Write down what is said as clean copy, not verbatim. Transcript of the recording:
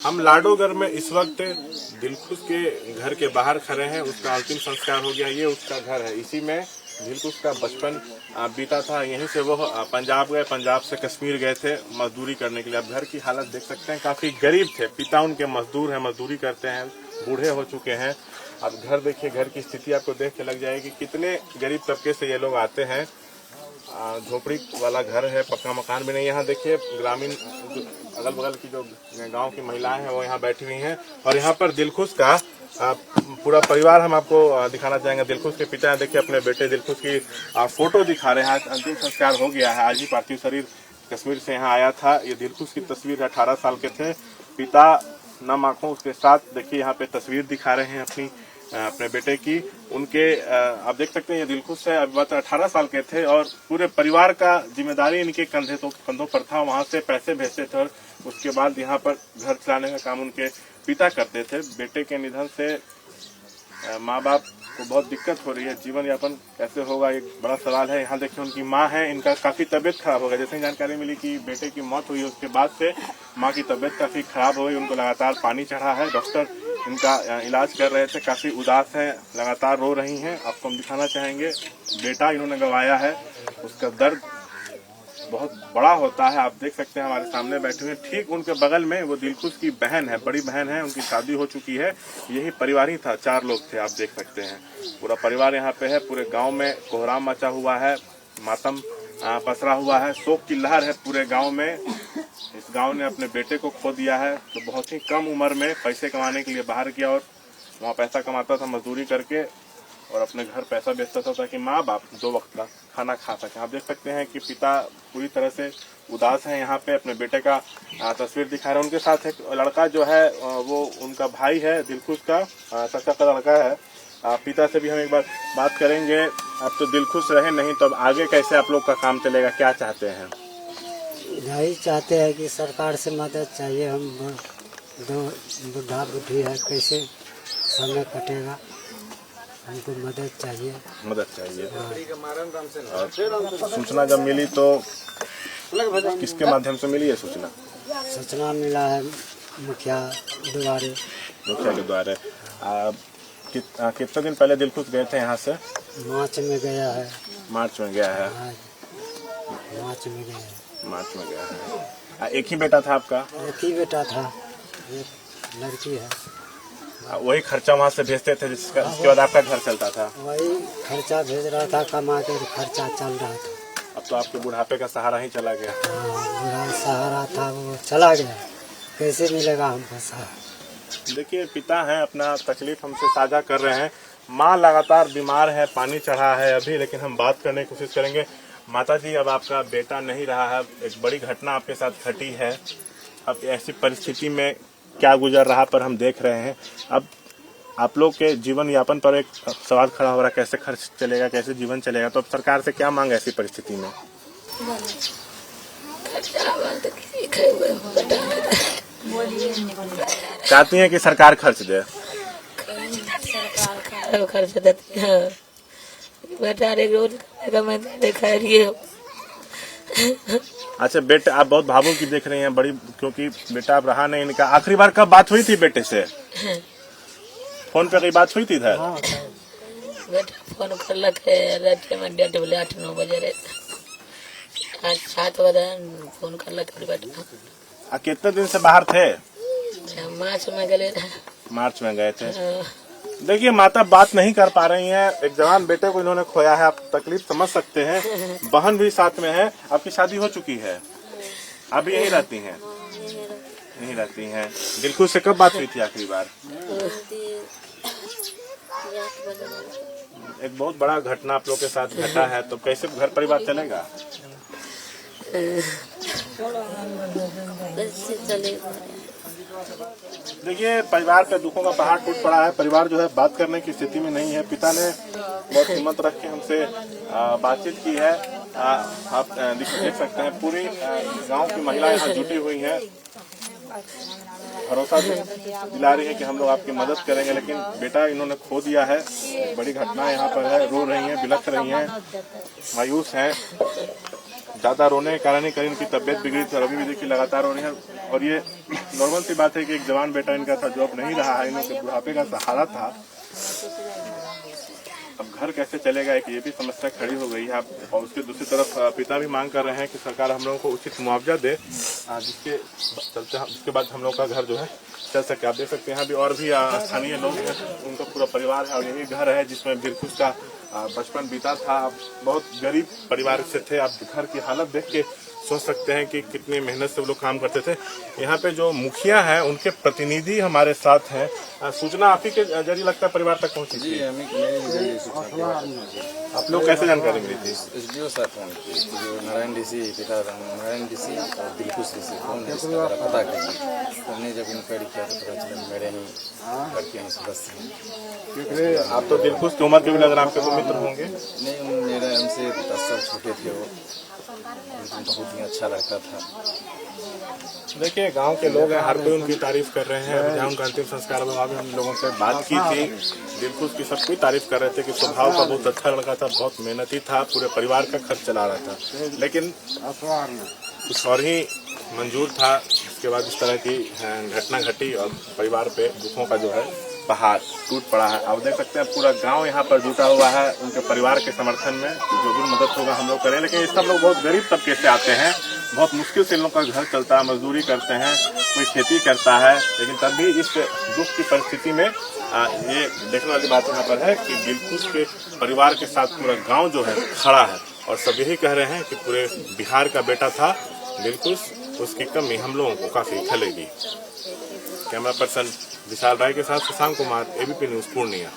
हम लाडोगर में इस वक्त दिलखुश के घर के बाहर खड़े हैं। उसका अंतिम संस्कार हो गया। ये उसका घर है। इसी में दिलखुश का बचपन बीता था। यहीं से वो पंजाब गए, पंजाब से कश्मीर गए थे मजदूरी करने के लिए। अब घर की हालत देख सकते हैं, काफी गरीब थे। पिता उनके मजदूर हैं, मजदूरी करते हैं, बूढ़े हो चुके हैं। अब घर देखिए, घर की स्थिति आपको देख के लग जाएगी कितने गरीब तबके से ये लोग आते हैं। झोपड़ी वाला घर है, पक्का मकान भी नहीं। यहाँ देखिए ग्रामीण अगल बगल की जो गांव की महिलाएं हैं वो यहाँ बैठी हुई हैं। और यहाँ पर दिलखुश का पूरा परिवार हम आपको दिखाना चाहेंगे। दिलखुश के पिता देखिए अपने बेटे दिलखुश की फोटो दिखा रहे हैं। अंतिम संस्कार हो गया है। आज ही पार्थिव शरीर कश्मीर से यहाँ आया था। ये दिलखुश की तस्वीर 18 साल के थे। पिता नम आंखों उसके साथ देखिए यहाँ पे तस्वीर दिखा रहे हैं अपने बेटे की। उनके आप देख सकते हैं ये दिलखुश है। अभी बात 18 साल के थे और पूरे परिवार का जिम्मेदारी इनके कंधों पर था। वहां से पैसे भेजते थे और उसके बाद यहाँ पर घर चलाने का काम उनके पिता करते थे। बेटे के निधन से माँ बाप को बहुत दिक्कत हो रही है। जीवन यापन कैसे होगा, एक बड़ा सवाल है। यहाँ देखिए उनकी माँ है, इनका काफी तबियत खराब हो गया। जैसे जानकारी मिली कि बेटे की मौत हुई, उसके बाद से माँ की तबियत काफी खराब हो गई। उनको लगातार पानी चढ़ा है। डॉक्टर इनका इलाज कर रहे थे। काफी उदास है, लगातार रो रही हैं। आपको हम दिखाना चाहेंगे। बेटा इन्होंने गंवाया है, उसका दर्द बहुत बड़ा होता है। आप देख सकते हैं हमारे सामने बैठे हुए। ठीक उनके बगल में वो दिलखुश की बहन है, बड़ी बहन है। उनकी शादी हो चुकी है। यही परिवार ही था, 4 लोग थे। आप देख सकते हैं पूरा परिवार यहाँ पे है। पूरे गांव में कोहराम मचा हुआ है, मातम पसरा हुआ है, शोक की लहर है पूरे गांव में। इस गांव ने अपने बेटे को खो दिया है, तो बहुत ही कम उम्र में पैसे कमाने के लिए बाहर गया और वहाँ पैसा कमाता था मजदूरी करके और अपने घर पैसा बेचता था ताकि माँ बाप 2 वक्त का खाना खा सके। आप देख सकते हैं कि पिता पूरी तरह से उदास है। यहाँ पे अपने बेटे का तस्वीर दिखा रहे हैं। उनके साथ एक लड़का जो है वो उनका भाई है, दिलखुश का चाचा का लड़का है। पिता से भी हम एक बार बात करेंगे। अब तो दिलखुश रहे नहीं, तो अब आगे कैसे आप लोग का काम चलेगा, क्या चाहते हैं? यही चाहते हैं कि सरकार से मदद चाहिए। हम 2 बुढ़ा बुढ़ी है, कैसे समय कटेगा, हमको मदद चाहिए। मदद चाहिए। और सूचना जब मिली तो किसके माध्यम से मिली है सूचना? सूचना मिला है मुखिया द्वारे। मुखिया के द्वारा। कितने दिन पहले दिलखुश गए थे यहाँ से? मार्च में गया है। मार्च में गया है। हाँ, मार्च में गया है। मार्च में गया है। एक ही बेटा था आपका? एक ही बेटा था, एक लड़की है। वही खर्चा वहाँ से भेजते थे जिसके बाद आपका घर चलता था? वही खर्चा भेज रहा था, कमा के खर्चा चल रहा था। अब तो आपके बुढ़ापे का सहारा ही चला गया। बुढ़ा सहारा था, वो चला गया। कैसे मिलेगा हमको सहारा? देखिए पिता हैं, अपना तकलीफ हमसे साझा कर रहे हैं। माँ लगातार बीमार है, पानी चढ़ा है अभी, लेकिन हम बात करने की कोशिश करेंगे। माता जी, अब आपका बेटा नहीं रहा है, एक बड़ी घटना आपके साथ घटी है। अब ऐसी परिस्थिति में क्या गुजर रहा पर हम देख रहे हैं। अब आप लोग के जीवन यापन पर एक सवाल खड़ा हो रहा है, कैसे खर्च चलेगा, कैसे जीवन चलेगा। तो अब सरकार से क्या मांग है ऐसी परिस्थिति में? चाहती हैं कि सरकार खर्च दे? खर्च देती है। बेटा रोज देखा रही है। अच्छा बेटे, आप बहुत भावुक की देख रही हैं बड़ी, क्योंकि बेटा अब रहा नहीं इनका। आखिरी बार कब बात हुई थी बेटे से? फोन पे कहीं बात हुई थी इधर? बेटा फोन कर लगे रात में 8-9 बजे रहते। आज 7 बजे फोन कर लगे बेटा। कितने दिन से बाहर थे? मार्च में गए थे। मार्च में गए थे। देखिए माता बात नहीं कर पा रही हैं। एक जवान बेटे को इन्होंने खोया है। आप तकलीफ समझ सकते हैं। बहन भी साथ में है। आपकी शादी हो चुकी है, अभी यहीं रहती हैं? यहीं रहती हैं। दिलखुश से कब बात हुई थी आखिरी बार? एक बहुत बड़ा घटना आप लोग के साथ घटा है, तो कैसे घर परिवार चलेगा? देखिए परिवार पे दुखों का पहाड़ टूट पड़ा है। परिवार जो है बात करने की स्थिति में नहीं है। पिता ने बहुत हिम्मत रख के हमसे बातचीत की है। आप देख सकते हैं पूरी गांव की महिलाएं यहाँ जुटी हुई हैं। भरोसा दिला रही है कि हम लोग आपकी मदद करेंगे, लेकिन बेटा इन्होंने खो दिया है। बड़ी घटना यहाँ पर है। रो रही हैं, बिलख रही हैं, मायूस हैं। ज्यादा रोने के कारण ही करीन की तबीयत बिगड़ी थी और अभी भी देखिए लगातार रो रही है। और ये नॉर्मल सी बात है कि एक जवान बेटा इनका था जो अब नहीं रहा है, इनके बुढ़ापे का सहारा था। अब घर कैसे चलेगा, एक ये भी समस्या खड़ी हो गई है। और उसके दूसरी तरफ पिता भी मांग कर रहे हैं कि सरकार हम लोगों को उचित मुआवजा दे, जिसके चलते जिसके बाद हम लोग का घर जो है चल सके। आप देख सकते हैं यहाँ भी और भी स्थानीय लोग हैं, उनका पूरा परिवार है और यही घर है जिसमें दिलखुश का बचपन बीता था। बहुत गरीब परिवार से थे। आप घर की हालत देख के सोच सकते हैं कि कितनी मेहनत से वो लोग काम करते थे। यहाँ पे जो मुखिया हैं उनके प्रतिनिधि हमारे साथ हैं। सूचना आप ही के जरिए लगता है परिवार तक पहुँची थी। आप लोग कैसे जानकारी मिली थी? SDO साहब फोन की, जो नारायण डीसी पिता नारायण डीसी और दिलखुश डीसी फोन पता किया। हमने जब इंक्वायरी किया तो पता चला मेरे ही घर के सदस्य हैं। आप तो दिलखुश की उम्र के भी लग रहा है, आपके तो मित्र होंगे। नहीं, मेरे हमसे 10 साल छोटे थे वो, लेकिन बहुत ही अच्छा लगता था। देखिए गांव के लोग हैं, हर कोई उनकी तारीफ कर रहे हैं। जहाँ उनका अंतिम संस्कार हुआ भी हम लोगों से बात की थी, दिलखुश की सब कोई तारीफ कर रहे थे कि स्वभाव का बहुत अच्छा लड़का था, बहुत मेहनती था, पूरे परिवार का खर्च चला रहा था। लेकिन कुछ और ही मंजूर था। इसके बाद इस तरह की घटना घटी और परिवार पे दुखों का जो है पहाड़ टूट पड़ा है। आप देख सकते हैं पूरा गांव यहाँ पर जुटा हुआ है उनके परिवार के समर्थन में। जो भी मदद होगा हम लोग करें, लेकिन ये सब लोग बहुत गरीब तबके से आते हैं, बहुत मुश्किल से इन लोग का घर चलता है, मजदूरी करते हैं, कोई खेती करता है। लेकिन तब भी इस दुख की परिस्थिति में ये देखने वाली बात यहाँ पर है कि दिलखुश के परिवार के साथ पूरा गाँव जो है खड़ा है और सब यही कह रहे हैं कि पूरे बिहार का बेटा था दिलखुश, उसकी कमी हम लोगों को काफी खलेगी। कैमरा पर्सन विशाल राय के साथ शशांक कुमार, ABP न्यूज पूर्णिया।